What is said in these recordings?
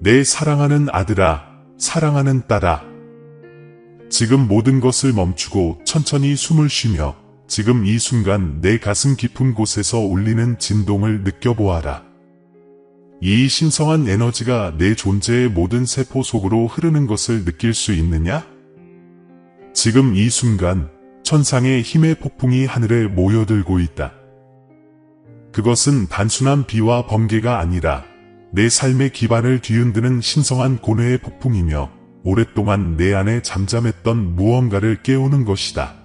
내 사랑하는 아들아, 사랑하는 딸아. 지금 모든 것을 멈추고 천천히 숨을 쉬며 지금 이 순간 내 가슴 깊은 곳에서 울리는 진동을 느껴보아라. 이 신성한 에너지가 내 존재의 모든 세포 속으로 흐르는 것을 느낄 수 있느냐? 지금 이 순간 천상의 힘의 폭풍이 하늘에 모여들고 있다. 그것은 단순한 비와 번개가 아니라 내 삶의 기반을 뒤흔드는 신성한 고뇌의 폭풍이며 오랫동안 내 안에 잠잠했던 무언가를 깨우는 것이다.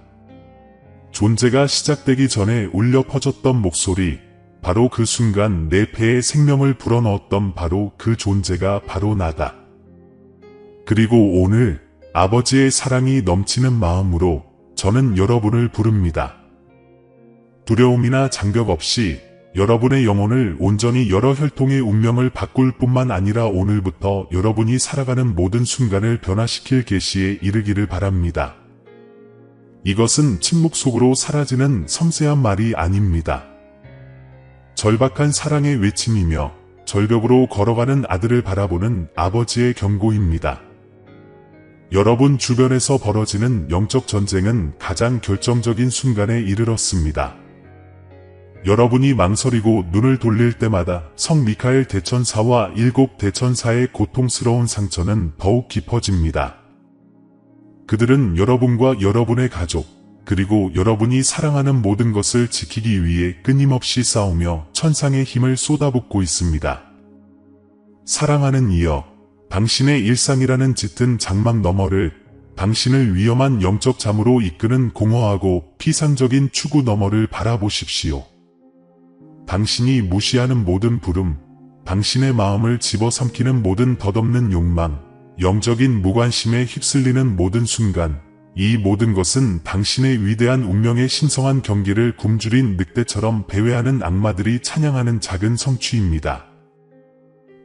존재가 시작되기 전에 울려 퍼졌던 목소리, 바로 그 순간 내 폐에 생명을 불어넣었던 바로 그 존재가 바로 나다. 그리고 오늘 아버지의 사랑이 넘치는 마음으로 저는 여러분을 부릅니다. 두려움이나 장벽 없이 여러분의 영혼을 온전히 여러 혈통의 운명을 바꿀 뿐만 아니라 오늘부터 여러분이 살아가는 모든 순간을 변화시킬 계시에 이르기를 바랍니다. 이것은 침묵 속으로 사라지는 섬세한 말이 아닙니다. 절박한 사랑의 외침이며 절벽으로 걸어가는 아들을 바라보는 아버지의 경고입니다. 여러분 주변에서 벌어지는 영적 전쟁은 가장 결정적인 순간에 이르렀습니다. 여러분이 망설이고 눈을 돌릴 때마다 성 미카엘 대천사와 7 대천사의 고통스러운 상처는 더욱 깊어집니다. 그들은 여러분과 여러분의 가족, 그리고 여러분이 사랑하는 모든 것을 지키기 위해 끊임없이 싸우며 천상의 힘을 쏟아붓고 있습니다. 사랑하는 이여, 당신의 일상이라는 짙은 장막 너머를 당신을 위험한 영적 잠으로 이끄는 공허하고 피상적인 추구 너머를 바라보십시오. 당신이 무시하는 모든 부름, 당신의 마음을 집어삼키는 모든 덧없는 욕망, 영적인 무관심에 휩쓸리는 모든 순간, 이 모든 것은 당신의 위대한 운명의 신성한 경계를 굶주린 늑대처럼 배회하는 악마들이 찬양하는 작은 성취입니다.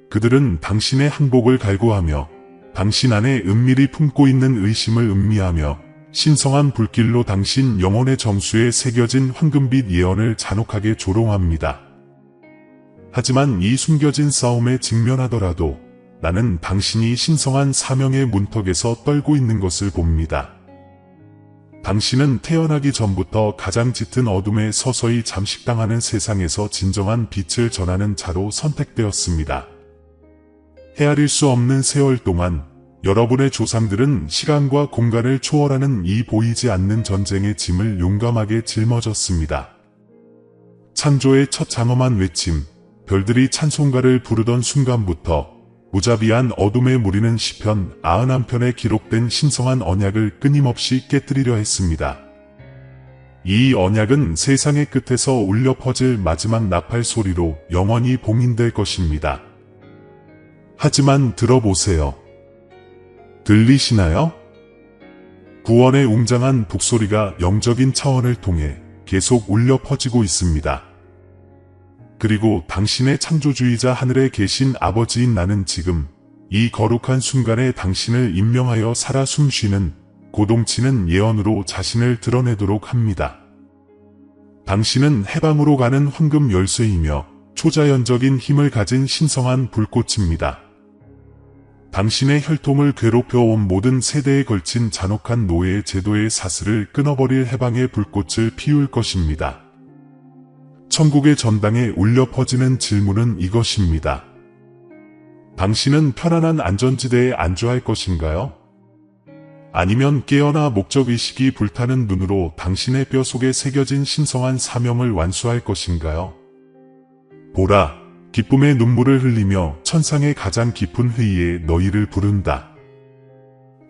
그들은 당신의 항복을 갈구하며 당신 안에 은밀히 품고 있는 의심을 음미하며 신성한 불길로 당신 영혼의 정수에 새겨진 황금빛 예언을 잔혹하게 조롱합니다. 하지만 이 숨겨진 싸움에 직면하더라도 나는 당신이 신성한 사명의 문턱에서 떨고 있는 것을 봅니다. 당신은 태어나기 전부터 가장 짙은 어둠에 서서히 잠식당하는 세상에서 진정한 빛을 전하는 자로 선택되었습니다. 헤아릴 수 없는 세월 동안 여러분의 조상들은 시간과 공간을 초월하는 이 보이지 않는 전쟁의 짐을 용감하게 짊어졌습니다. 창조의 첫 장엄한 외침, 별들이 찬송가를 부르던 순간부터 무자비한 어둠에 무리는 시편 91편에 기록된 신성한 언약을 끊임없이 깨뜨리려 했습니다. 이 언약은 세상의 끝에서 울려 퍼질 마지막 나팔 소리로 영원히 봉인될 것입니다. 하지만 들어보세요. 들리시나요? 구원의 웅장한 북소리가 영적인 차원을 통해 계속 울려 퍼지고 있습니다. 그리고 당신의 창조주이자 하늘에 계신 아버지인 나는 지금 이 거룩한 순간에 당신을 임명하여 살아 숨쉬는 고동치는 예언으로 자신을 드러내도록 합니다. 당신은 해방으로 가는 황금 열쇠이며 초자연적인 힘을 가진 신성한 불꽃입니다. 당신의 혈통을 괴롭혀온 모든 세대에 걸친 잔혹한 노예 제도의 사슬을 끊어버릴 해방의 불꽃을 피울 것입니다. 천국의 전당에 울려 퍼지는 질문은 이것입니다. 당신은 편안한 안전지대에 안주할 것인가요? 아니면 깨어나 목적의식이 불타는 눈으로 당신의 뼈 속에 새겨진 신성한 사명을 완수할 것인가요? 보라, 기쁨의 눈물을 흘리며 천상의 가장 깊은 회의에 너희를 부른다.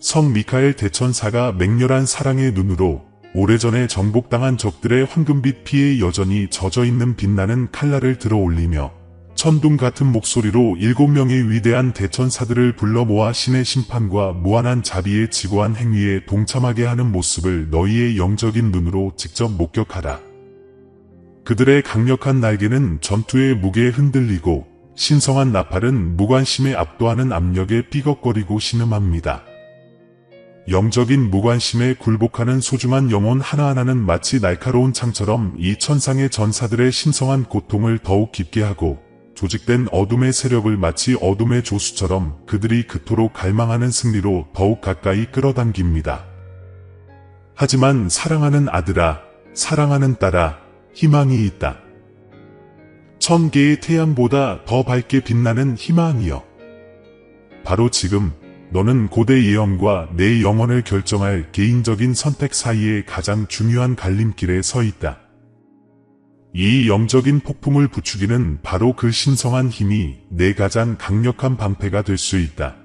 성 미카엘 대천사가 맹렬한 사랑의 눈으로 오래전에 정복당한 적들의 황금빛 피에 여전히 젖어있는 빛나는 칼날을 들어 올리며 천둥 같은 목소리로 7명의 위대한 대천사들을 불러 모아 신의 심판과 무한한 자비의 지고한 행위에 동참하게 하는 모습을 너희의 영적인 눈으로 직접 목격하라. 그들의 강력한 날개는 전투의 무게에 흔들리고 신성한 나팔은 무관심에 압도하는 압력에 삐걱거리고 신음합니다. 영적인 무관심에 굴복하는 소중한 영혼 하나하나는 마치 날카로운 창처럼 이 천상의 전사들의 신성한 고통을 더욱 깊게 하고 조직된 어둠의 세력을 마치 어둠의 조수처럼 그들이 그토록 갈망하는 승리로 더욱 가까이 끌어당깁니다. 하지만 사랑하는 아들아, 사랑하는 딸아, 희망이 있다. 1000개의 태양보다 더 밝게 빛나는 희망이여. 바로 지금 너는 고대 예언과 내 영혼을 결정할 개인적인 선택 사이에 가장 중요한 갈림길에 서 있다. 이 영적인 폭풍을 부추기는 바로 그 신성한 힘이 내 가장 강력한 방패가 될 수 있다.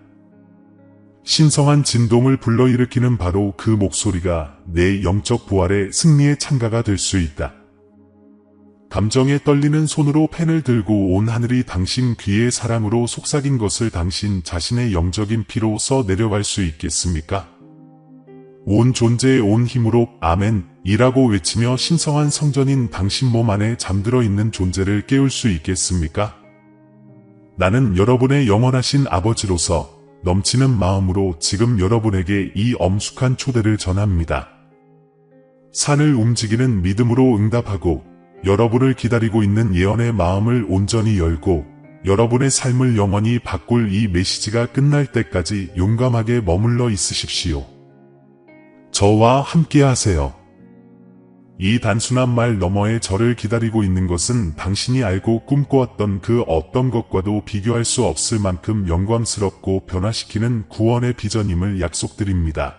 신성한 진동을 불러일으키는 바로 그 목소리가 내 영적 부활의 승리의 창가가 될 수 있다. 감정에 떨리는 손으로 펜을 들고 온 하늘이 당신 귀의 사랑으로 속삭인 것을 당신 자신의 영적인 피로 써 내려갈 수 있겠습니까? 온 존재의 온 힘으로 아멘 이라고 외치며 신성한 성전인 당신 몸 안에 잠들어 있는 존재를 깨울 수 있겠습니까? 나는 여러분의 영원하신 아버지로서 넘치는 마음으로 지금 여러분에게 이 엄숙한 초대를 전합니다. 산을 움직이는 믿음으로 응답하고 여러분을 기다리고 있는 예언의 마음을 온전히 열고 여러분의 삶을 영원히 바꿀 이 메시지가 끝날 때까지 용감하게 머물러 있으십시오. 저와 함께 하세요. 이 단순한 말 너머에 저를 기다리고 있는 것은 당신이 알고 꿈꿔왔던 그 어떤 것과도 비교할 수 없을 만큼 영광스럽고 변화시키는 구원의 비전임을 약속드립니다.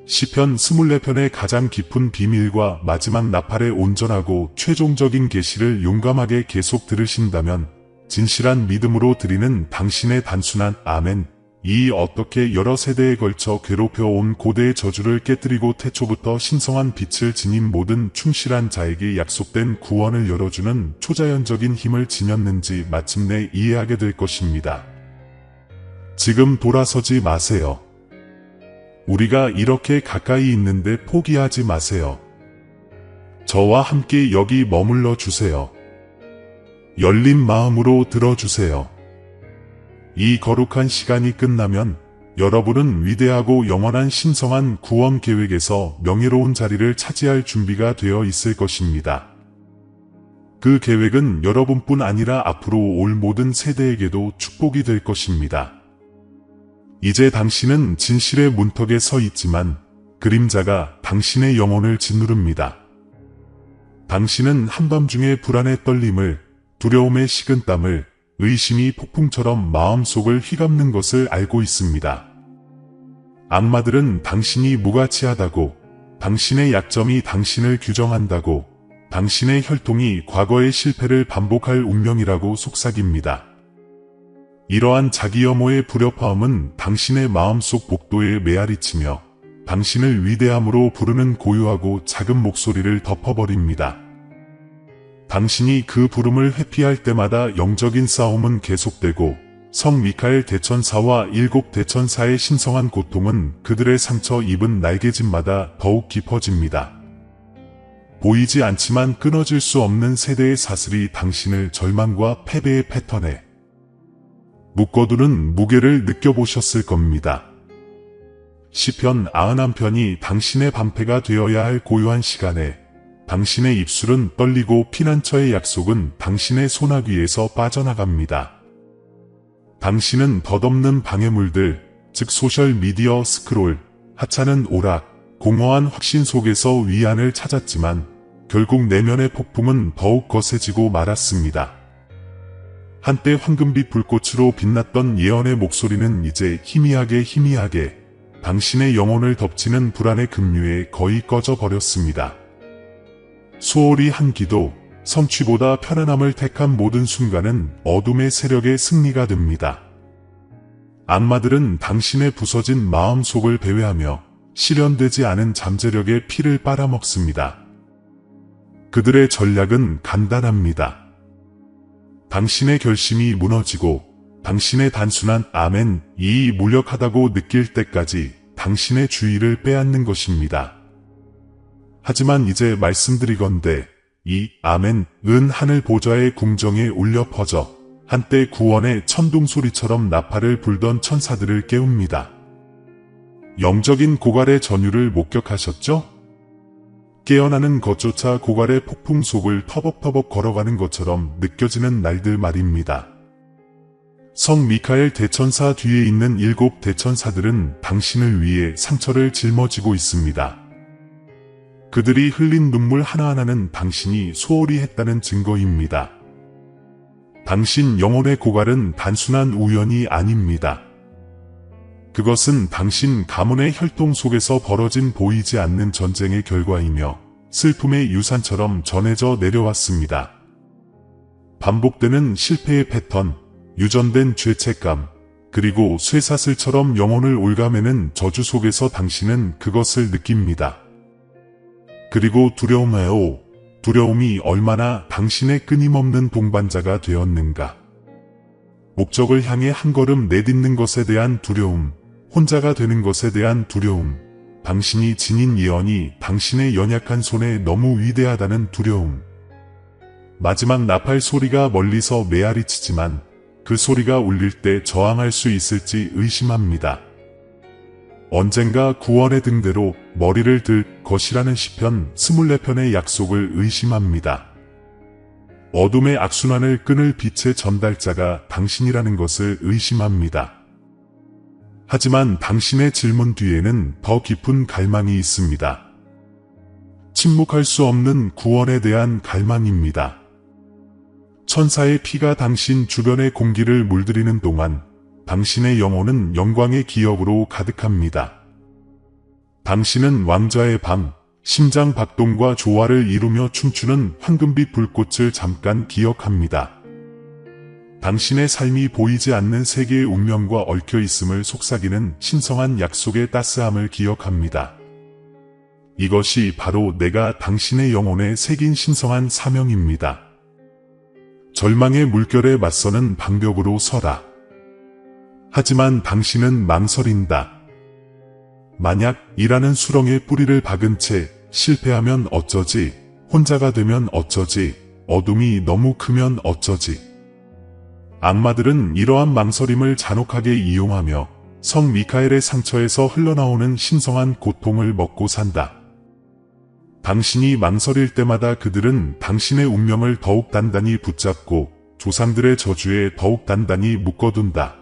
시편 24편의 가장 깊은 비밀과 마지막 나팔의 온전하고 최종적인 계시를 용감하게 계속 들으신다면 진실한 믿음으로 드리는 당신의 단순한 아멘, 이 어떻게 여러 세대에 걸쳐 괴롭혀온 고대의 저주를 깨뜨리고 태초부터 신성한 빛을 지닌 모든 충실한 자에게 약속된 구원을 열어주는 초자연적인 힘을 지녔는지 마침내 이해하게 될 것입니다. 지금 돌아서지 마세요. 우리가 이렇게 가까이 있는데 포기하지 마세요. 저와 함께 여기 머물러 주세요. 열린 마음으로 들어주세요. 이 거룩한 시간이 끝나면 여러분은 위대하고 영원한 신성한 구원 계획에서 명예로운 자리를 차지할 준비가 되어 있을 것입니다. 그 계획은 여러분뿐 아니라 앞으로 올 모든 세대에게도 축복이 될 것입니다. 이제 당신은 진실의 문턱에 서 있지만 그림자가 당신의 영혼을 짓누릅니다. 당신은 한밤중의 불안의 떨림을, 두려움의 식은땀을, 의심이 폭풍처럼 마음속을 휘감는 것을 알고 있습니다. 악마들은 당신이 무가치하다고, 당신의 약점이 당신을 규정한다고, 당신의 혈통이 과거의 실패를 반복할 운명이라고 속삭입니다. 이러한 자기 혐오의 불협화음은 당신의 마음속 복도에 메아리치며 당신을 위대함으로 부르는 고요하고 작은 목소리를 덮어버립니다. 당신이 그 부름을 회피할 때마다 영적인 싸움은 계속되고 성 미카엘 대천사와 7 대천사의 신성한 고통은 그들의 상처 입은 날개짓마다 더욱 깊어집니다. 보이지 않지만 끊어질 수 없는 세대의 사슬이 당신을 절망과 패배의 패턴에 묶어두는 무게를 느껴보셨을 겁니다. 시편 91편이 당신의 방패가 되어야 할 고요한 시간에 당신의 입술은 떨리고 피난처의 약속은 당신의 소나귀에서 빠져나갑니다. 당신은 덧없는 방해물들, 즉 소셜미디어 스크롤, 하찮은 오락, 공허한 확신 속에서 위안을 찾았지만 결국 내면의 폭풍은 더욱 거세지고 말았습니다. 한때 황금빛 불꽃으로 빛났던 예언의 목소리는 이제 희미하게 당신의 영혼을 덮치는 불안의 급류에 거의 꺼져버렸습니다. 소홀히 한 기도, 성취보다 편안함을 택한 모든 순간은 어둠의 세력의 승리가 됩니다. 악마들은 당신의 부서진 마음속을 배회하며 실현되지 않은 잠재력의 피를 빨아먹습니다. 그들의 전략은 간단합니다. 당신의 결심이 무너지고 당신의 단순한 아멘이 무력하다고 느낄 때까지 당신의 주의를 빼앗는 것입니다. 하지만 이제 말씀드리건대 이 아멘은 하늘 보좌의 궁정에 울려 퍼져 한때 구원의 천둥소리처럼 나팔을 불던 천사들을 깨웁니다. 영적인 고갈의 전율을 목격하셨죠? 깨어나는 것조차 고갈의 폭풍 속을 터벅터벅 걸어가는 것처럼 느껴지는 날들 말입니다. 성 미카엘 대천사 뒤에 있는 7 대천사들은 당신을 위해 상처를 짊어지고 있습니다. 그들이 흘린 눈물 하나하나는 당신이 소홀히 했다는 증거입니다. 당신 영혼의 고갈은 단순한 우연이 아닙니다. 그것은 당신 가문의 혈통 속에서 벌어진 보이지 않는 전쟁의 결과이며 슬픔의 유산처럼 전해져 내려왔습니다. 반복되는 실패의 패턴, 유전된 죄책감, 그리고 쇠사슬처럼 영혼을 올가매는 저주 속에서 당신은 그것을 느낍니다. 그리고 두려움하여 두려움이 얼마나 당신의 끊임없는 동반자가 되었는가. 목적을 향해 한 걸음 내딛는 것에 대한 두려움, 혼자가 되는 것에 대한 두려움, 당신이 지닌 예언이 당신의 연약한 손에 너무 위대하다는 두려움. 마지막 나팔 소리가 멀리서 메아리치지만 그 소리가 울릴 때 저항할 수 있을지 의심합니다. 언젠가 구원의 등대로 머리를 들 것이라는 시편 24편의 약속을 의심합니다. 어둠의 악순환을 끊을 빛의 전달자가 당신이라는 것을 의심합니다. 하지만 당신의 질문 뒤에는 더 깊은 갈망이 있습니다. 침묵할 수 없는 구원에 대한 갈망입니다. 천사의 피가 당신 주변의 공기를 물들이는 동안 당신의 영혼은 영광의 기억으로 가득합니다. 당신은 왕좌의 밤, 심장 박동과 조화를 이루며 춤추는 황금빛 불꽃을 잠깐 기억합니다. 당신의 삶이 보이지 않는 세계의 운명과 얽혀 있음을 속삭이는 신성한 약속의 따스함을 기억합니다. 이것이 바로 내가 당신의 영혼에 새긴 신성한 사명입니다. 절망의 물결에 맞서는 방벽으로 서라. 하지만 당신은 망설인다. 만약 이라는 수렁에 뿌리를 박은 채 실패하면 어쩌지, 혼자가 되면 어쩌지, 어둠이 너무 크면 어쩌지. 악마들은 이러한 망설임을 잔혹하게 이용하며 성 미카엘의 상처에서 흘러나오는 신성한 고통을 먹고 산다. 당신이 망설일 때마다 그들은 당신의 운명을 더욱 단단히 붙잡고 조상들의 저주에 더욱 단단히 묶어둔다.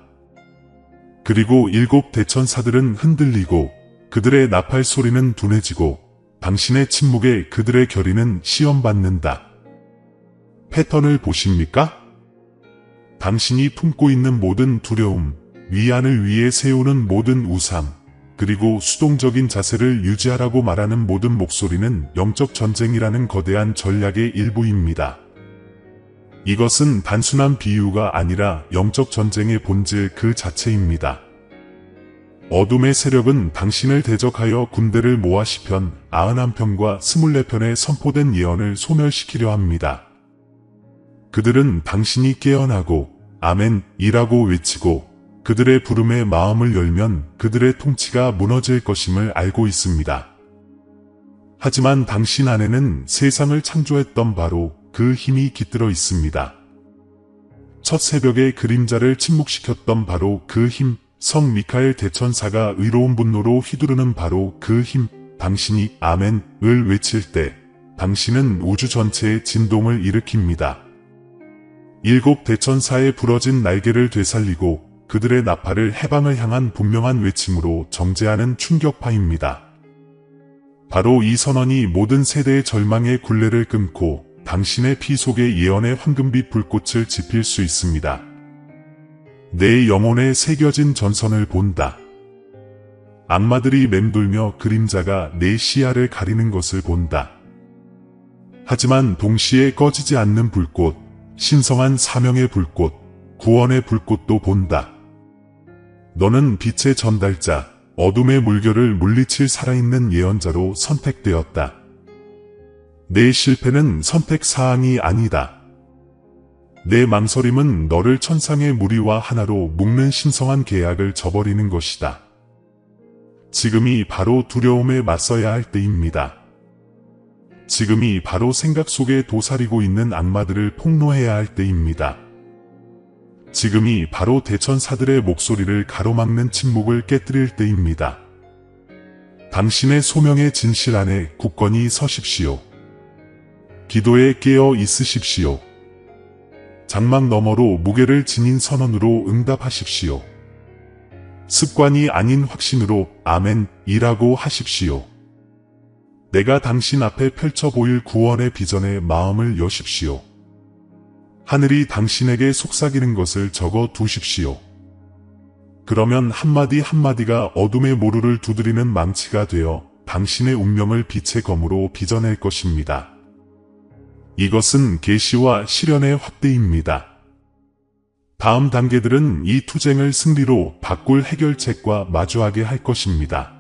그리고 7 대천사들은 흔들리고 그들의 나팔 소리는 둔해지고 당신의 침묵에 그들의 결의는 시험받는다. 패턴을 보십니까? 당신이 품고 있는 모든 두려움, 위안을 위해 세우는 모든 우상, 그리고 수동적인 자세를 유지하라고 말하는 모든 목소리는 영적 전쟁이라는 거대한 전략의 일부입니다. 이것은 단순한 비유가 아니라 영적 전쟁의 본질 그 자체입니다. 어둠의 세력은 당신을 대적하여 군대를 모아 시편 91편과 24편에 선포된 예언을 소멸시키려 합니다. 그들은 당신이 깨어나고 아멘이라고 외치고 그들의 부름에 마음을 열면 그들의 통치가 무너질 것임을 알고 있습니다. 하지만 당신 안에는 세상을 창조했던 바로 그 힘이 깃들어 있습니다. 첫 새벽의 그림자를 침묵시켰던 바로 그 힘, 성 미카엘 대천사가 의로운 분노로 휘두르는 바로 그 힘, 당신이 아멘을 외칠 때 당신은 우주 전체의 진동을 일으킵니다. 7 대천사의 부러진 날개를 되살리고 그들의 나팔을 해방을 향한 분명한 외침으로 정죄하는 충격파입니다. 바로 이 선언이 모든 세대의 절망의 굴레를 끊고 당신의 피 속에 예언의 황금빛 불꽃을 지필 수 있습니다. 내 영혼에 새겨진 전선을 본다. 악마들이 맴돌며 그림자가 내 시야를 가리는 것을 본다. 하지만 동시에 꺼지지 않는 불꽃, 신성한 사명의 불꽃, 구원의 불꽃도 본다. 너는 빛의 전달자, 어둠의 물결을 물리칠 살아있는 예언자로 선택되었다. 내 실패는 선택사항이 아니다. 내 망설임은 너를 천상의 무리와 하나로 묶는 신성한 계약을 저버리는 것이다. 지금이 바로 두려움에 맞서야 할 때입니다. 지금이 바로 생각 속에 도사리고 있는 악마들을 폭로해야 할 때입니다. 지금이 바로 대천사들의 목소리를 가로막는 침묵을 깨뜨릴 때입니다. 당신의 소명의 진실 안에 굳건히 서십시오. 기도에 깨어 있으십시오. 장막 너머로 무게를 지닌 선언으로 응답하십시오. 습관이 아닌 확신으로 아멘이라고 하십시오. 내가 당신 앞에 펼쳐 보일 구원의 비전에 마음을 여십시오. 하늘이 당신에게 속삭이는 것을 적어 두십시오. 그러면 한마디 한마디가 어둠의 모루를 두드리는 망치가 되어 당신의 운명을 빛의 검으로 빚어낼 것입니다. 이것은 계시와 실현의 확대입니다. 다음 단계들은 이 투쟁을 승리로 바꿀 해결책과 마주하게 할 것입니다.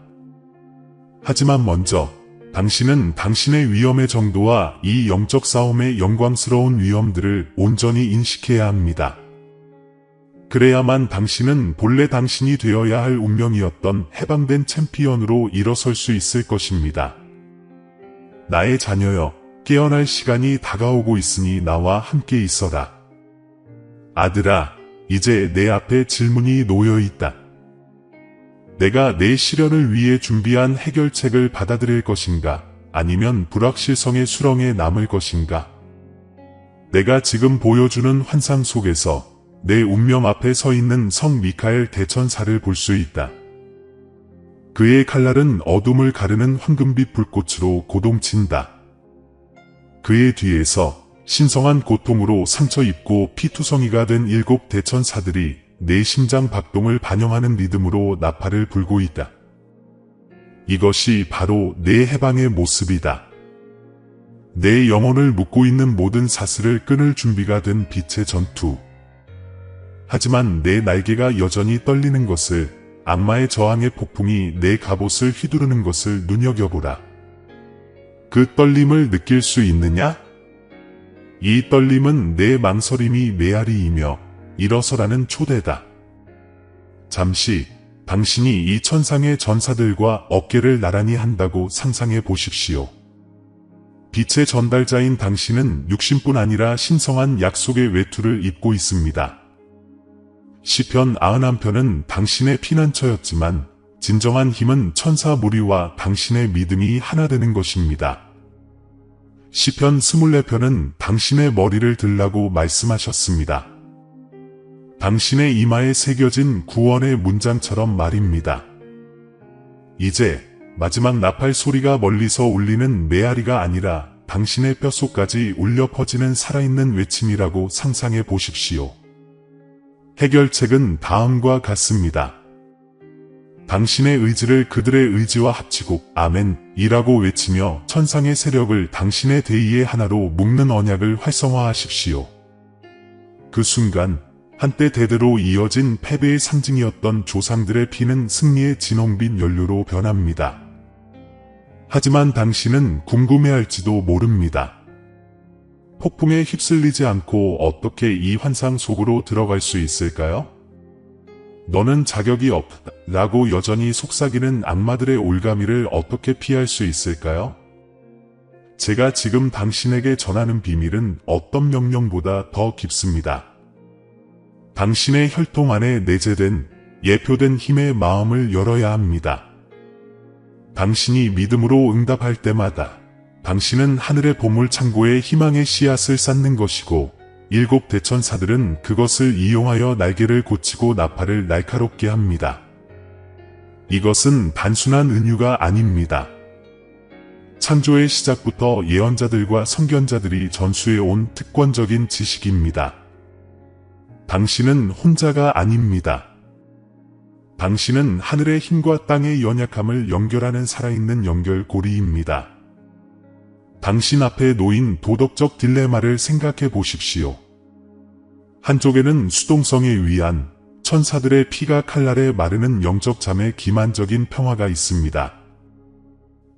하지만 먼저 당신은 당신의 위험의 정도와 이 영적 싸움의 영광스러운 위험들을 온전히 인식해야 합니다. 그래야만 당신은 본래 당신이 되어야 할 운명이었던 해방된 챔피언으로 일어설 수 있을 것입니다. 나의 자녀여, 깨어날 시간이 다가오고 있으니 나와 함께 있어라. 아들아, 이제 내 앞에 질문이 놓여 있다. 내가 내 시련을 위해 준비한 해결책을 받아들일 것인가, 아니면 불확실성의 수렁에 남을 것인가? 내가 지금 보여주는 환상 속에서 내 운명 앞에 서 있는 성 미카엘 대천사를 볼 수 있다. 그의 칼날은 어둠을 가르는 황금빛 불꽃으로 고동친다. 그의 뒤에서 신성한 고통으로 상처 입고 피투성이가 된 7 대천사들이 내 심장 박동을 반영하는 리듬으로 나팔을 불고 있다. 이것이 바로 내 해방의 모습이다. 내 영혼을 묶고 있는 모든 사슬을 끊을 준비가 된 빛의 전투. 하지만 내 날개가 여전히 떨리는 것을, 악마의 저항의 폭풍이 내 갑옷을 휘두르는 것을 눈여겨보라. 그 떨림을 느낄 수 있느냐? 이 떨림은 내 망설임이 메아리이며 일어서라는 초대다. 잠시 당신이 이 천상의 전사들과 어깨를 나란히 한다고 상상해 보십시오. 빛의 전달자인 당신은 육신뿐 아니라 신성한 약속의 외투를 입고 있습니다. 시편 91편은 당신의 피난처였지만 진정한 힘은 천사 무리와 당신의 믿음이 하나 되는 것입니다. 시편 24편은 당신의 머리를 들라고 말씀하셨습니다. 당신의 이마에 새겨진 구원의 문장처럼 말입니다. 이제 마지막 나팔 소리가 멀리서 울리는 메아리가 아니라 당신의 뼛속까지 울려 퍼지는 살아있는 외침이라고 상상해 보십시오. 해결책은 다음과 같습니다. 당신의 의지를 그들의 의지와 합치고 아멘이라고 외치며 천상의 세력을 당신의 대의의 하나로 묶는 언약을 활성화하십시오. 그 순간 한때 대대로 이어진 패배의 상징이었던 조상들의 피는 승리의 진홍빛 연료로 변합니다. 하지만 당신은 궁금해할지도 모릅니다. 폭풍에 휩쓸리지 않고 어떻게 이 환상 속으로 들어갈 수 있을까요? 너는 자격이 없다라고 여전히 속삭이는 악마들의 올가미를 어떻게 피할 수 있을까요? 제가 지금 당신에게 전하는 비밀은 어떤 명령보다 더 깊습니다. 당신의 혈통 안에 내재된 예표된 힘의 마음을 열어야 합니다. 당신이 믿음으로 응답할 때마다 당신은 하늘의 보물 창고에 희망의 씨앗을 쌓는 것이고 7 대천사들은 그것을 이용하여 날개를 고치고 나팔을 날카롭게 합니다. 이것은 단순한 은유가 아닙니다. 창조의 시작부터 예언자들과 선견자들이 전수해 온 특권적인 지식입니다. 당신은 혼자가 아닙니다. 당신은 하늘의 힘과 땅의 연약함을 연결하는 살아있는 연결고리입니다. 당신 앞에 놓인 도덕적 딜레마를 생각해 보십시오. 한쪽에는 수동성에 의한 천사들의 피가 칼날에 마르는 영적 잠의 기만적인 평화가 있습니다.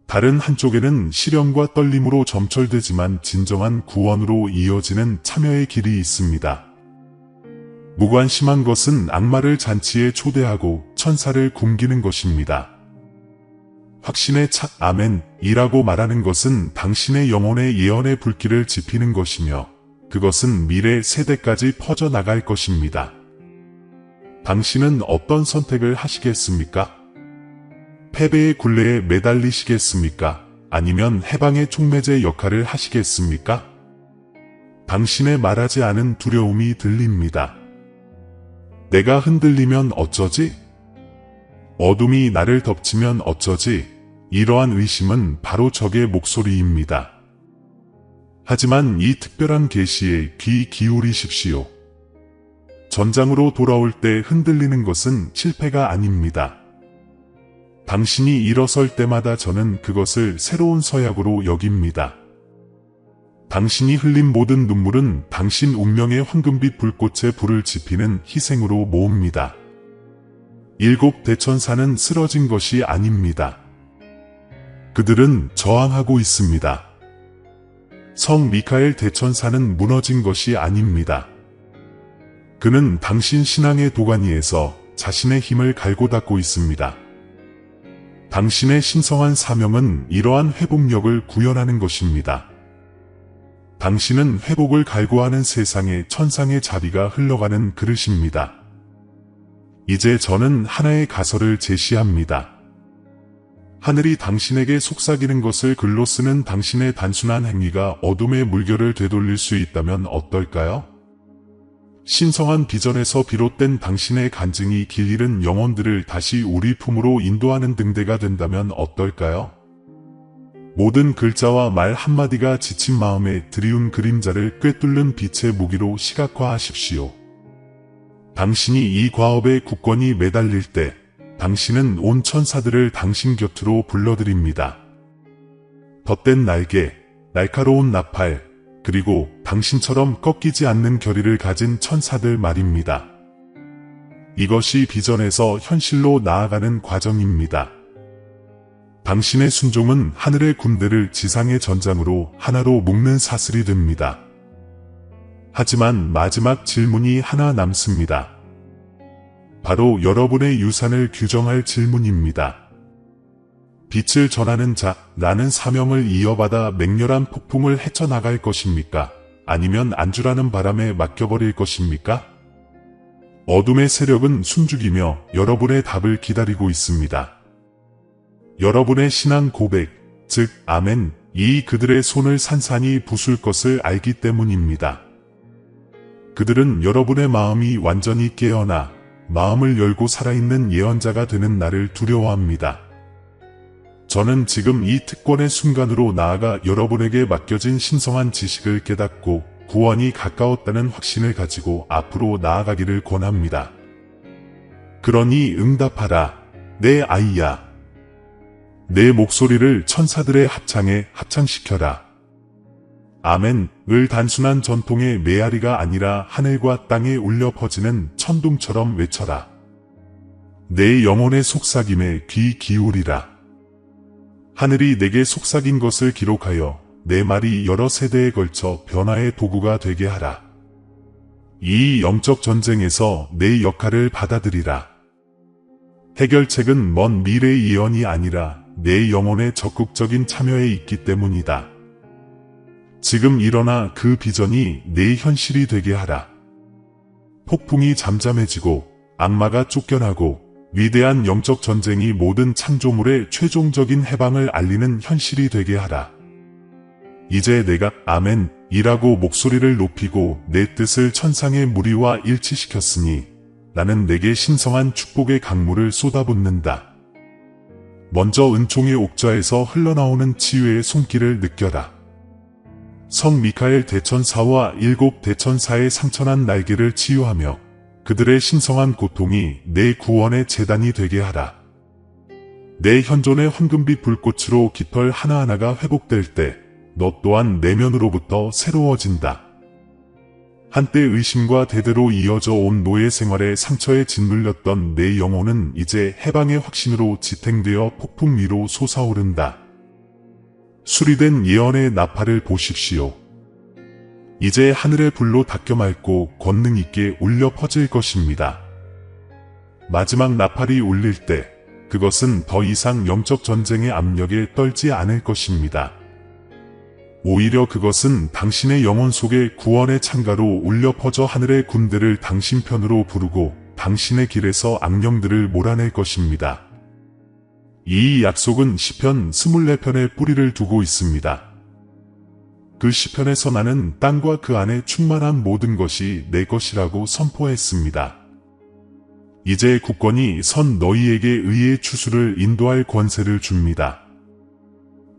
다른 한쪽에는 시련과 떨림으로 점철되지만 진정한 구원으로 이어지는 참여의 길이 있습니다. 무관심한 것은 악마를 잔치에 초대하고 천사를 굶기는 것입니다. 확신의 아멘이라고 말하는 것은 당신의 영혼의 예언의 불길을 지피는 것이며 그것은 미래 세대까지 퍼져나갈 것입니다. 당신은 어떤 선택을 하시겠습니까? 패배의 굴레에 매달리시겠습니까? 아니면 해방의 촉매제 역할을 하시겠습니까? 당신의 말하지 않은 두려움이 들립니다. 내가 흔들리면 어쩌지? 어둠이 나를 덮치면 어쩌지? 이러한 의심은 바로 적의 목소리입니다. 하지만 이 특별한 계시에 귀 기울이십시오. 전장으로 돌아올 때 흔들리는 것은 실패가 아닙니다. 당신이 일어설 때마다 저는 그것을 새로운 서약으로 여깁니다. 당신이 흘린 모든 눈물은 당신 운명의 황금빛 불꽃에 불을 지피는 희생으로 모읍니다. 7 대천사는 쓰러진 것이 아닙니다. 그들은 저항하고 있습니다. 성 미카엘 대천사는 무너진 것이 아닙니다. 그는 당신 신앙의 도가니에서 자신의 힘을 갈고 닦고 있습니다. 당신의 신성한 사명은 이러한 회복력을 구현하는 것입니다. 당신은 회복을 갈구하는 세상에 천상의 자비가 흘러가는 그릇입니다. 이제 저는 하나의 가설을 제시합니다. 하늘이 당신에게 속삭이는 것을 글로 쓰는 당신의 단순한 행위가 어둠의 물결을 되돌릴 수 있다면 어떨까요? 신성한 비전에서 비롯된 당신의 간증이 길 잃은 영혼들을 다시 우리 품으로 인도하는 등대가 된다면 어떨까요? 모든 글자와 말 한마디가 지친 마음에 드리운 그림자를 꿰뚫는 빛의 무기로 시각화하십시오. 당신이 이 과업에 굳건히 매달릴 때 당신은 온 천사들을 당신 곁으로 불러들입니다. 덧댄 날개, 날카로운 나팔, 그리고 당신처럼 꺾이지 않는 결의를 가진 천사들 말입니다. 이것이 비전에서 현실로 나아가는 과정입니다. 당신의 순종은 하늘의 군대를 지상의 전장으로 하나로 묶는 사슬이 됩니다. 하지만 마지막 질문이 하나 남습니다. 바로 여러분의 유산을 규정할 질문입니다. 빛을 전하는 자라는 사명을 이어받아 맹렬한 폭풍을 헤쳐나갈 것입니까? 아니면 안주라는 바람에 맡겨버릴 것입니까? 어둠의 세력은 숨죽이며 여러분의 답을 기다리고 있습니다. 여러분의 신앙 고백, 즉 아멘, 이 그들의 손을 산산이 부술 것을 알기 때문입니다. 그들은 여러분의 마음이 완전히 깨어나 마음을 열고 살아있는 예언자가 되는 날을 두려워합니다. 저는 지금 이 특권의 순간으로 나아가 여러분에게 맡겨진 신성한 지식을 깨닫고 구원이 가까웠다는 확신을 가지고 앞으로 나아가기를 권합니다. 그러니 응답하라, 내 아이야. 내 목소리를 천사들의 합창에 합창시켜라. 아멘을 단순한 전통의 메아리가 아니라 하늘과 땅에 울려 퍼지는 천둥처럼 외쳐라. 내 영혼의 속삭임에 귀 기울이라. 하늘이 내게 속삭인 것을 기록하여 내 말이 여러 세대에 걸쳐 변화의 도구가 되게 하라. 이 영적 전쟁에서 내 역할을 받아들이라. 해결책은 먼 미래의 예언이 아니라 내 영혼의 적극적인 참여에 있기 때문이다. 지금 일어나 그 비전이 내 현실이 되게 하라. 폭풍이 잠잠해지고 악마가 쫓겨나고 위대한 영적 전쟁이 모든 창조물의 최종적인 해방을 알리는 현실이 되게 하라. 이제 내가 아멘이라고 목소리를 높이고 내 뜻을 천상의 무리와 일치시켰으니 나는 내게 신성한 축복의 강물을 쏟아붓는다. 먼저 은총의 옥좌에서 흘러나오는 치유의 손길을 느껴라. 성 미카엘 대천사와 7 대천사의 상처난 날개를 치유하며 그들의 신성한 고통이 내 구원의 재단이 되게 하라. 내 현존의 황금빛 불꽃으로 깃털 하나하나가 회복될 때 너 또한 내면으로부터 새로워진다. 한때 의심과 대대로 이어져 온 노예 생활의 상처에 짓눌렸던 내 영혼은 이제 해방의 확신으로 지탱되어 폭풍 위로 솟아오른다. 수리된 예언의 나팔을 보십시오. 이제 하늘의 불로 닦여 맑고 권능 있게 울려 퍼질 것입니다. 마지막 나팔이 울릴 때 그것은 더 이상 영적 전쟁의 압력에 떨지 않을 것입니다. 오히려 그것은 당신의 영혼 속에 구원의 창가로 울려 퍼져 하늘의 군대를 당신 편으로 부르고 당신의 길에서 악령들을 몰아낼 것입니다. 이 약속은 시편 24편에 뿌리를 두고 있습니다. 그 시편에서 나는 땅과 그 안에 충만한 모든 것이 내 것이라고 선포했습니다. 이제 굳건히 선 너희에게 의의 추수를 인도할 권세를 줍니다.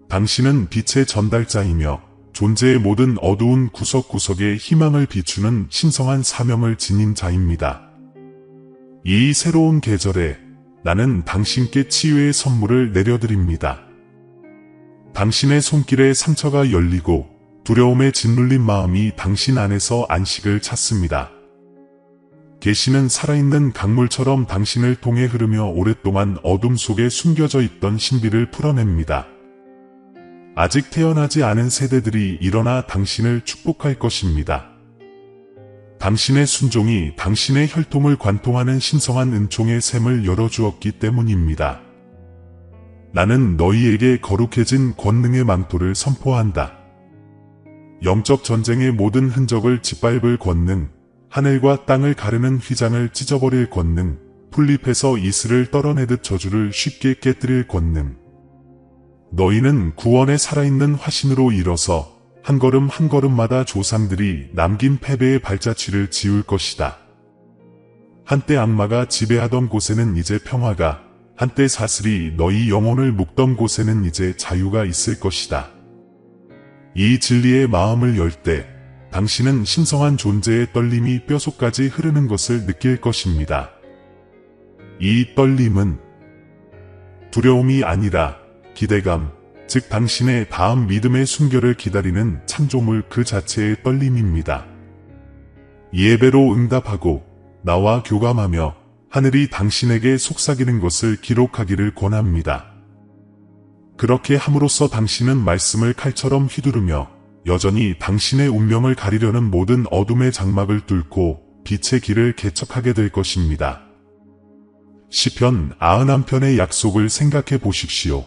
당신은 빛의 전달자이며 존재의 모든 어두운 구석구석에 희망을 비추는 신성한 사명을 지닌 자입니다. 이 새로운 계절에 나는 당신께 치유의 선물을 내려드립니다. 당신의 손길에 상처가 열리고 두려움에 짓눌린 마음이 당신 안에서 안식을 찾습니다. 계시는 살아있는 강물처럼 당신을 통해 흐르며 오랫동안 어둠 속에 숨겨져 있던 신비를 풀어냅니다. 아직 태어나지 않은 세대들이 일어나 당신을 축복할 것입니다. 당신의 순종이 당신의 혈통을 관통하는 신성한 은총의 샘을 열어주었기 때문입니다. 나는 너희에게 거룩해진 권능의 망토를 선포한다. 영적 전쟁의 모든 흔적을 짓밟을 권능, 하늘과 땅을 가르는 휘장을 찢어버릴 권능, 풀잎에서 이슬을 떨어내듯 저주를 쉽게 깨뜨릴 권능. 너희는 구원에 살아있는 화신으로 일어서 한 걸음 한 걸음마다 조상들이 남긴 패배의 발자취를 지울 것이다. 한때 악마가 지배하던 곳에는 이제 평화가, 한때 사슬이 너희 영혼을 묶던 곳에는 이제 자유가 있을 것이다. 이 진리의 마음을 열 때 당신은 신성한 존재의 떨림이 뼛속까지 흐르는 것을 느낄 것입니다. 이 떨림은 두려움이 아니라 기대감, 즉 당신의 다음 믿음의 순결을 기다리는 창조물 그 자체의 떨림입니다. 예배로 응답하고 나와 교감하며 하늘이 당신에게 속삭이는 것을 기록하기를 권합니다. 그렇게 함으로써 당신은 말씀을 칼처럼 휘두르며 여전히 당신의 운명을 가리려는 모든 어둠의 장막을 뚫고 빛의 길을 개척하게 될 것입니다. 시편 91편의 약속을 생각해 보십시오.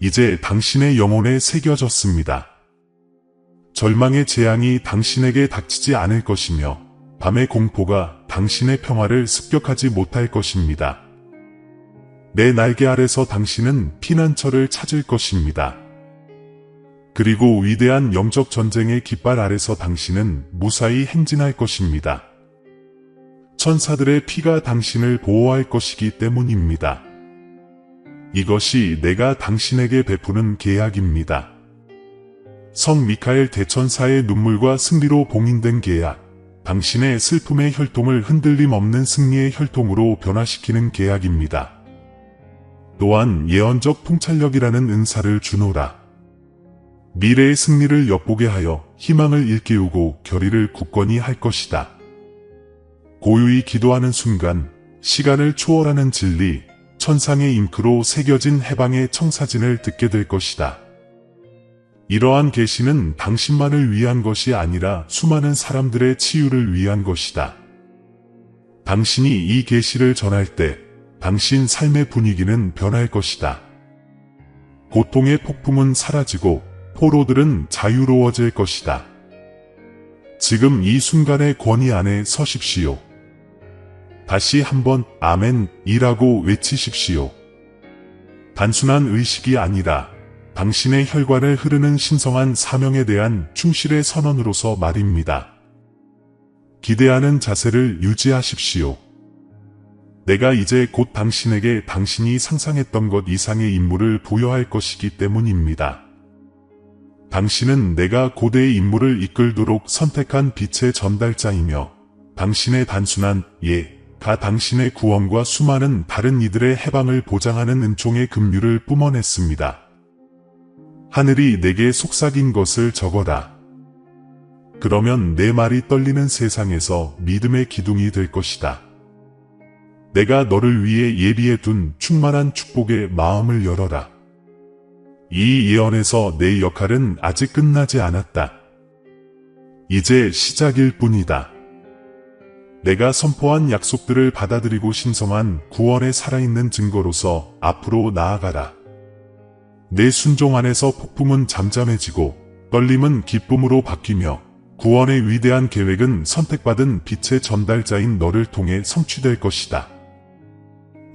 이제 당신의 영혼에 새겨졌습니다. 절망의 재앙이 당신에게 닥치지 않을 것이며 밤의 공포가 당신의 평화를 습격하지 못할 것입니다. 내 날개 아래서 당신은 피난처를 찾을 것입니다. 그리고 위대한 영적 전쟁의 깃발 아래서 당신은 무사히 행진할 것입니다. 천사들의 피가 당신을 보호할 것이기 때문입니다. 이것이 내가 당신에게 베푸는 계약입니다. 성 미카엘 대천사의 눈물과 승리로 봉인된 계약, 당신의 슬픔의 혈통을 흔들림 없는 승리의 혈통으로 변화시키는 계약입니다. 또한 예언적 통찰력이라는 은사를 주노라. 미래의 승리를 엿보게 하여 희망을 일깨우고 결의를 굳건히 할 것이다. 고요히 기도하는 순간 시간을 초월하는 진리, 천상의 잉크로 새겨진 해방의 청사진을 듣게 될 것이다. 이러한 계시는 당신만을 위한 것이 아니라 수많은 사람들의 치유를 위한 것이다. 당신이 이 계시를 전할 때 당신 삶의 분위기는 변할 것이다. 고통의 폭풍은 사라지고 포로들은 자유로워질 것이다. 지금 이 순간의 권위 안에 서십시오. 다시 한번 아멘이라고 외치십시오. 단순한 의식이 아니라 당신의 혈관을 흐르는 신성한 사명에 대한 충실의 선언으로서 말입니다. 기대하는 자세를 유지하십시오. 내가 이제 곧 당신에게 당신이 상상했던 것 이상의 임무를 부여할 것이기 때문입니다. 당신은 내가 고대의 임무를 이끌도록 선택한 빛의 전달자이며 당신의 단순한 예가 당신의 구원과 수많은 다른 이들의 해방을 보장하는 은총의 급류를 뿜어냈습니다. 하늘이 내게 속삭인 것을 적어라. 그러면 내 말이 떨리는 세상에서 믿음의 기둥이 될 것이다. 내가 너를 위해 예비해 둔 충만한 축복의 마음을 열어라. 이 예언에서 내 역할은 아직 끝나지 않았다. 이제 시작일 뿐이다. 내가 선포한 약속들을 받아들이고 신성한 구원의 살아있는 증거로서 앞으로 나아가라. 내 순종 안에서 폭풍은 잠잠해지고 떨림은 기쁨으로 바뀌며 구원의 위대한 계획은 선택받은 빛의 전달자인 너를 통해 성취될 것이다.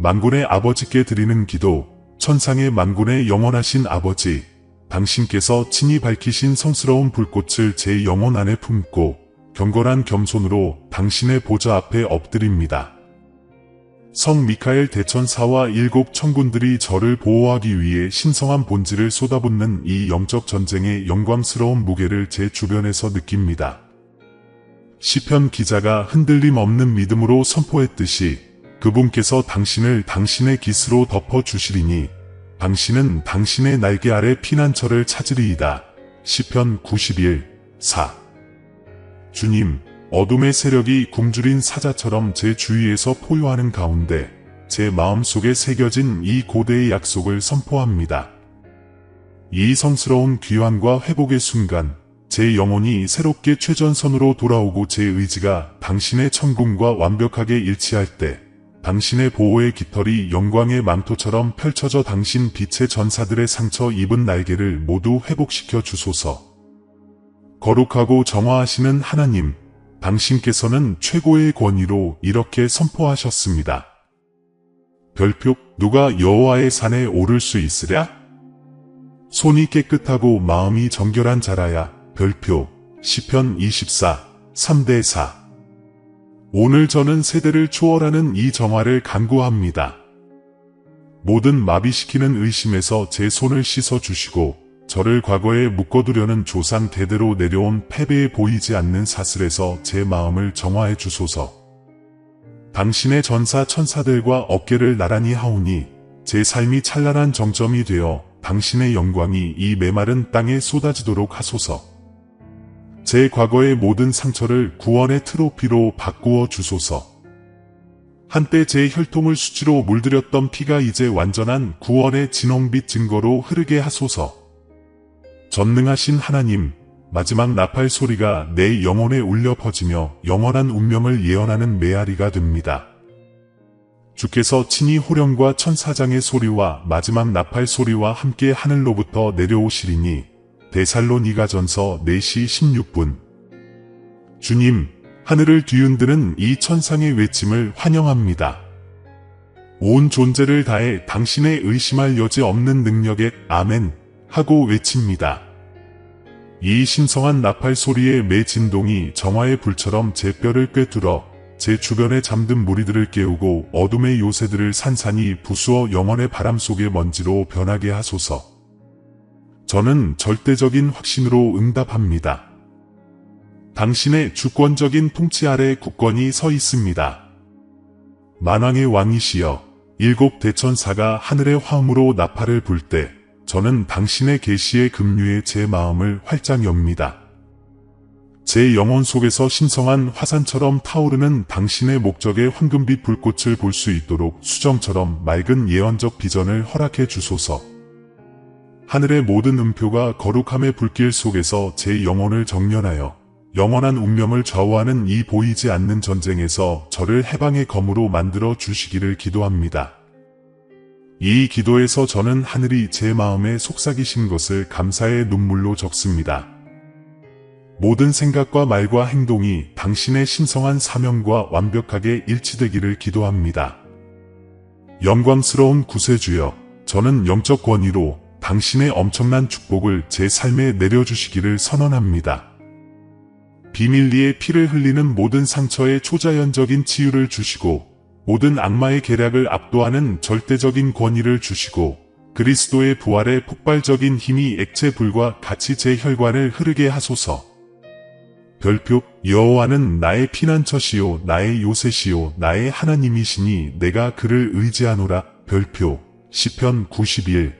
만군의 아버지께 드리는 기도, 천상의 만군의 영원하신 아버지, 당신께서 친히 밝히신 성스러운 불꽃을 제 영혼 안에 품고 경건한 겸손으로 당신의 보좌 앞에 엎드립니다. 성 미카엘 대천사와 7 천군들이 저를 보호하기 위해 신성한 본질을 쏟아붓는 이 영적 전쟁의 영광스러운 무게를 제 주변에서 느낍니다. 시편 기자가 흔들림 없는 믿음으로 선포했듯이 그분께서 당신을 당신의 깃으로 덮어주시리니 당신은 당신의 날개 아래 피난처를 찾으리이다. 시편 91, 4. 주님, 어둠의 세력이 굶주린 사자처럼 제 주위에서 포효하는 가운데 제 마음속에 새겨진 이 고대의 약속을 선포합니다. 이 성스러운 귀환과 회복의 순간, 제 영혼이 새롭게 최전선으로 돌아오고 제 의지가 당신의 천군과 완벽하게 일치할 때 당신의 보호의 깃털이 영광의 망토처럼 펼쳐져 당신 빛의 전사들의 상처 입은 날개를 모두 회복시켜 주소서. 거룩하고 정화하시는 하나님, 당신께서는 최고의 권위로 이렇게 선포하셨습니다. 별표, 누가 여호와의 산에 오를 수 있으랴? 손이 깨끗하고 마음이 정결한 자라야. 별표, 시편 24, 3-4. 오늘 저는 세대를 초월하는 이 정화를 간구합니다. 모든 마비시키는 의심에서 제 손을 씻어주시고 저를 과거에 묶어두려는 조상 대대로 내려온 패배에 보이지 않는 사슬에서 제 마음을 정화해 주소서. 당신의 전사 천사들과 어깨를 나란히 하오니 제 삶이 찬란한 정점이 되어 당신의 영광이 이 메마른 땅에 쏟아지도록 하소서. 제 과거의 모든 상처를 구원의 트로피로 바꾸어 주소서. 한때 제 혈통을 수치로 물들였던 피가 이제 완전한 구원의 진홍빛 증거로 흐르게 하소서. 전능하신 하나님, 마지막 나팔 소리가 내 영혼에 울려 퍼지며 영원한 운명을 예언하는 메아리가 됩니다. 주께서 친히 호령과 천사장의 소리와 마지막 나팔 소리와 함께 하늘로부터 내려오시리니 데살로니가전서 4시 16분. 주님, 하늘을 뒤흔드는 이 천상의 외침을 환영합니다. 온 존재를 다해 당신의 의심할 여지 없는 능력에 아멘 하고 외칩니다. 이 신성한 나팔 소리의 매 진동이 정화의 불처럼 제 뼈를 꿰뚫어 제 주변에 잠든 무리들을 깨우고 어둠의 요새들을 산산이 부수어 영원의 바람 속의 먼지로 변하게 하소서. 저는 절대적인 확신으로 응답합니다. 당신의 주권적인 통치 아래 국권이 서 있습니다. 만왕의 왕이시여, 7 대천사가 하늘의 화음으로 나팔을 불 때 저는 당신의 계시의 급류에 제 마음을 활짝 엽니다. 제 영혼 속에서 신성한 화산처럼 타오르는 당신의 목적의 황금빛 불꽃을 볼 수 있도록 수정처럼 맑은 예언적 비전을 허락해 주소서. 하늘의 모든 음표가 거룩함의 불길 속에서 제 영혼을 정련하여 영원한 운명을 좌우하는 이 보이지 않는 전쟁에서 저를 해방의 검으로 만들어 주시기를 기도합니다. 이 기도에서 저는 하늘이 제 마음에 속삭이신 것을 감사의 눈물로 적습니다. 모든 생각과 말과 행동이 당신의 신성한 사명과 완벽하게 일치되기를 기도합니다. 영광스러운 구세주여, 저는 영적 권위로 당신의 엄청난 축복을 제 삶에 내려주시기를 선언합니다. 비밀리에 피를 흘리는 모든 상처에 초자연적인 치유를 주시고 모든 악마의 계략을 압도하는 절대적인 권위를 주시고 그리스도의 부활의 폭발적인 힘이 액체 불과 같이 제 혈관을 흐르게 하소서. 별표, 여호와는 나의 피난처시요 나의 요새시요 나의 하나님이시니 내가 그를 의지하노라. 별표, 시편 91.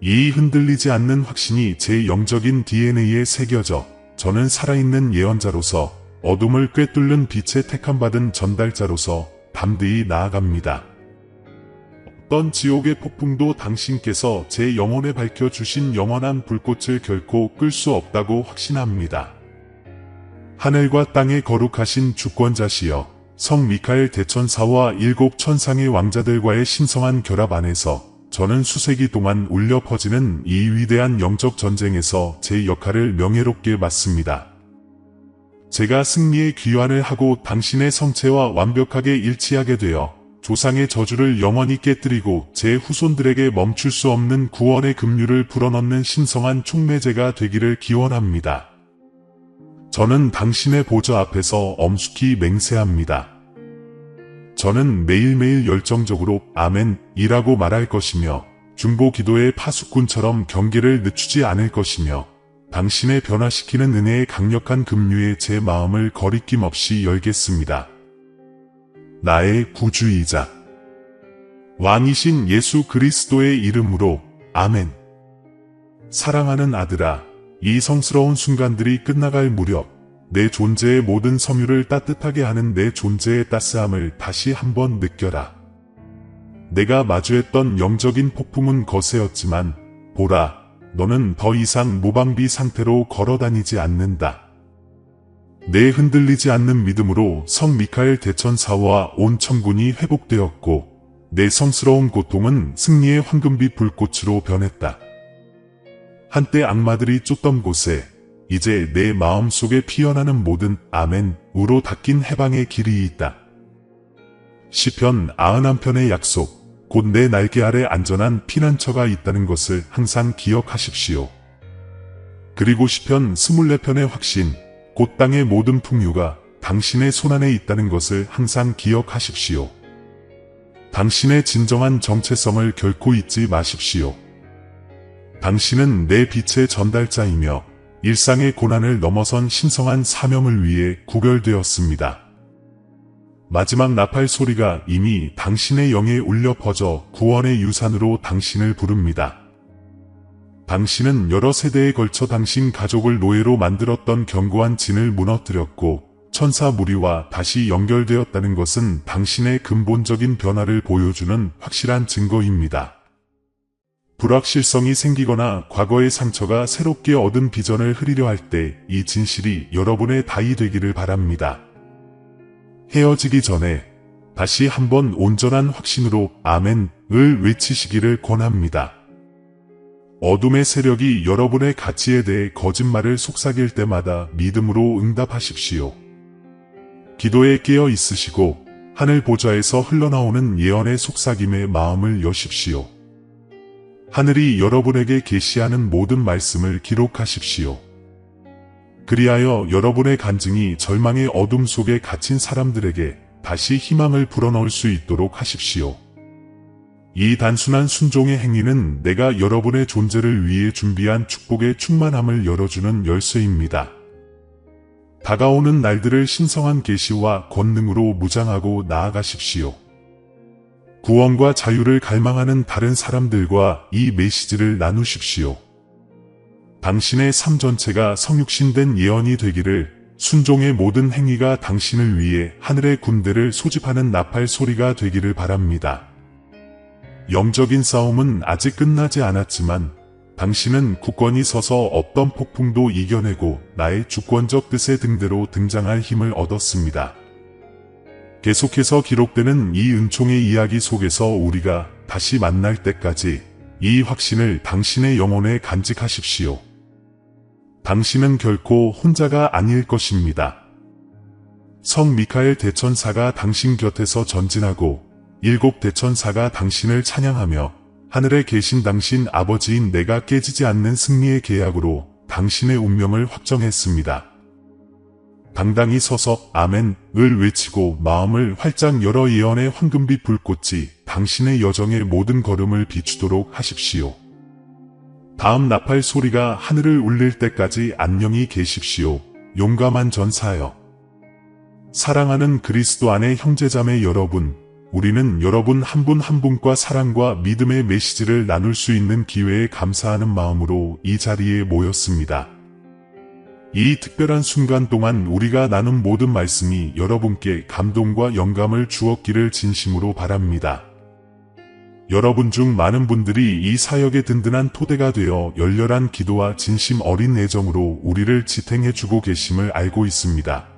이 흔들리지 않는 확신이 제 영적인 DNA에 새겨져 저는 살아있는 예언자로서 어둠을 꿰뚫는 빛에 택함받은 전달자로서 담대히 나아갑니다. 어떤 지옥의 폭풍도 당신께서 제 영혼에 밝혀주신 영원한 불꽃을 결코 끌 수 없다고 확신합니다. 하늘과 땅의 거룩하신 주권자시여, 성 미카엘 대천사와 7 천상의 왕자들과의 신성한 결합 안에서 저는 수세기 동안 울려 퍼지는 이 위대한 영적 전쟁에서 제 역할을 명예롭게 맡습니다. 제가 승리의 귀환을 하고 당신의 성체와 완벽하게 일치하게 되어 조상의 저주를 영원히 깨뜨리고 제 후손들에게 멈출 수 없는 구원의 급류를 불어넣는 신성한 촉매제가 되기를 기원합니다. 저는 당신의 보좌 앞에서 엄숙히 맹세합니다. 저는 매일매일 열정적으로 아멘이라고 말할 것이며 중보 기도의 파수꾼처럼 경계를 늦추지 않을 것이며 당신의 변화시키는 은혜의 강력한 급류에 제 마음을 거리낌 없이 열겠습니다. 나의 구주이자 왕이신 예수 그리스도의 이름으로 아멘. 사랑하는 아들아, 이 성스러운 순간들이 끝나갈 무렵 내 존재의 모든 섬유를 따뜻하게 하는 내 존재의 따스함을 다시 한번 느껴라. 내가 마주했던 영적인 폭풍은 거세였지만 보라, 너는 더 이상 무방비 상태로 걸어다니지 않는다. 내 흔들리지 않는 믿음으로 성 미카엘 대천사와 온 천군이 회복되었고 내 성스러운 고통은 승리의 황금빛 불꽃으로 변했다. 한때 악마들이 쫓던 곳에 이제 내 마음속에 피어나는 모든 아멘으로 닦인 해방의 길이 있다. 시편 91편의 약속, 곧 내 날개 아래 안전한 피난처가 있다는 것을 항상 기억하십시오. 그리고 시편 24편의 확신, 곧 땅의 모든 풍요가 당신의 손안에 있다는 것을 항상 기억하십시오. 당신의 진정한 정체성을 결코 잊지 마십시오. 당신은 내 빛의 전달자이며 일상의 고난을 넘어선 신성한 사명을 위해 구별되었습니다. 마지막 나팔 소리가 이미 당신의 영에 울려 퍼져 구원의 유산으로 당신을 부릅니다. 당신은 여러 세대에 걸쳐 당신 가족을 노예로 만들었던 견고한 진을 무너뜨렸고 천사 무리와 다시 연결되었다는 것은 당신의 근본적인 변화를 보여주는 확실한 증거입니다. 불확실성이 생기거나 과거의 상처가 새롭게 얻은 비전을 흐리려 할 때 이 진실이 여러분의 다이 되기를 바랍니다. 헤어지기 전에 다시 한번 온전한 확신으로 아멘을 외치시기를 권합니다. 어둠의 세력이 여러분의 가치에 대해 거짓말을 속삭일 때마다 믿음으로 응답하십시오. 기도에 깨어 있으시고 하늘 보좌에서 흘러나오는 예언의 속삭임에 마음을 여십시오. 하늘이 여러분에게 계시하는 모든 말씀을 기록하십시오. 그리하여 여러분의 간증이 절망의 어둠 속에 갇힌 사람들에게 다시 희망을 불어넣을 수 있도록 하십시오. 이 단순한 순종의 행위는 내가 여러분의 존재를 위해 준비한 축복의 충만함을 열어주는 열쇠입니다. 다가오는 날들을 신성한 계시와 권능으로 무장하고 나아가십시오. 구원과 자유를 갈망하는 다른 사람들과 이 메시지를 나누십시오. 당신의 삶 전체가 성육신된 예언이 되기를, 순종의 모든 행위가 당신을 위해 하늘의 군대를 소집하는 나팔 소리가 되기를 바랍니다. 영적인 싸움은 아직 끝나지 않았지만 당신은 굳건히 서서 어떤 폭풍도 이겨내고 나의 주권적 뜻의 등대로 등장할 힘을 얻었습니다. 계속해서 기록되는 이 은총의 이야기 속에서 우리가 다시 만날 때까지 이 확신을 당신의 영혼에 간직하십시오. 당신은 결코 혼자가 아닐 것입니다. 성 미카엘 대천사가 당신 곁에서 전진하고 7 대천사가 당신을 찬양하며 하늘에 계신 당신 아버지인 내가 깨지지 않는 승리의 계약으로 당신의 운명을 확정했습니다. 당당히 서서 아멘을 외치고 마음을 활짝 열어 예언의 황금빛 불꽃이 당신의 여정의 모든 걸음을 비추도록 하십시오. 다음 나팔 소리가 하늘을 울릴 때까지 안녕히 계십시오. 용감한 전사여. 사랑하는 그리스도 안의 형제자매 여러분, 우리는 여러분 한 분 한 분과 사랑과 믿음의 메시지를 나눌 수 있는 기회에 감사하는 마음으로 이 자리에 모였습니다. 이 특별한 순간 동안 우리가 나눈 모든 말씀이 여러분께 감동과 영감을 주었기를 진심으로 바랍니다. 여러분 중 많은 분들이 이 사역의 든든한 토대가 되어 열렬한 기도와 진심 어린 애정으로 우리를 지탱해주고 계심을 알고 있습니다.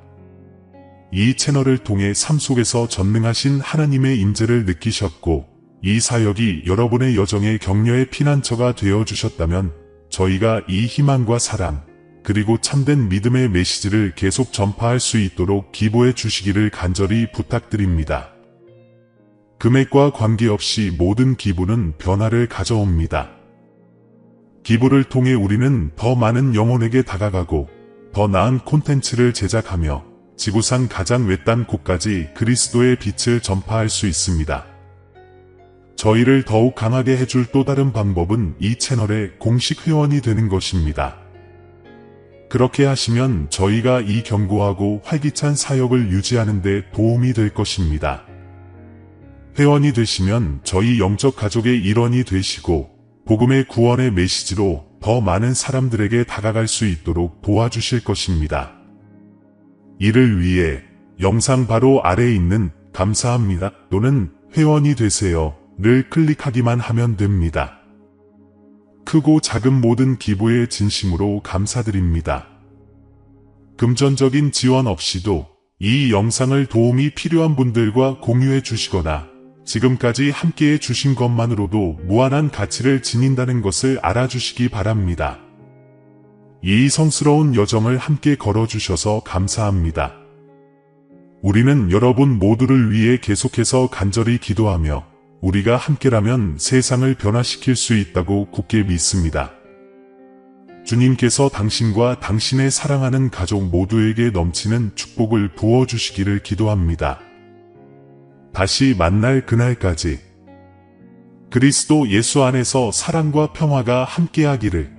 이 채널을 통해 삶 속에서 전능하신 하나님의 임재를 느끼셨고 이 사역이 여러분의 여정의 격려의 피난처가 되어주셨다면 저희가 이 희망과 사랑 그리고 참된 믿음의 메시지를 계속 전파할 수 있도록 기부해 주시기를 간절히 부탁드립니다. 금액과 관계없이 모든 기부는 변화를 가져옵니다. 기부를 통해 우리는 더 많은 영혼에게 다가가고 더 나은 콘텐츠를 제작하며 지구상 가장 외딴 곳까지 그리스도의 빛을 전파할 수 있습니다. 저희를 더욱 강하게 해줄 또 다른 방법은 이 채널의 공식 회원이 되는 것입니다. 그렇게 하시면 저희가 이 견고하고 활기찬 사역을 유지하는 데 도움이 될 것입니다. 회원이 되시면 저희 영적 가족의 일원이 되시고 복음의 구원의 메시지로 더 많은 사람들에게 다가갈 수 있도록 도와주실 것입니다. 이를 위해 영상 바로 아래에 있는 감사합니다 또는 회원이 되세요를 클릭하기만 하면 됩니다. 크고 작은 모든 기부에 진심으로 감사드립니다. 금전적인 지원 없이도 이 영상을 도움이 필요한 분들과 공유해 주시거나 지금까지 함께해 주신 것만으로도 무한한 가치를 지닌다는 것을 알아주시기 바랍니다. 이 성스러운 여정을 함께 걸어주셔서 감사합니다. 우리는 여러분 모두를 위해 계속해서 간절히 기도하며 우리가 함께라면 세상을 변화시킬 수 있다고 굳게 믿습니다. 주님께서 당신과 당신의 사랑하는 가족 모두에게 넘치는 축복을 부어주시기를 기도합니다. 다시 만날 그날까지 그리스도 예수 안에서 사랑과 평화가 함께하기를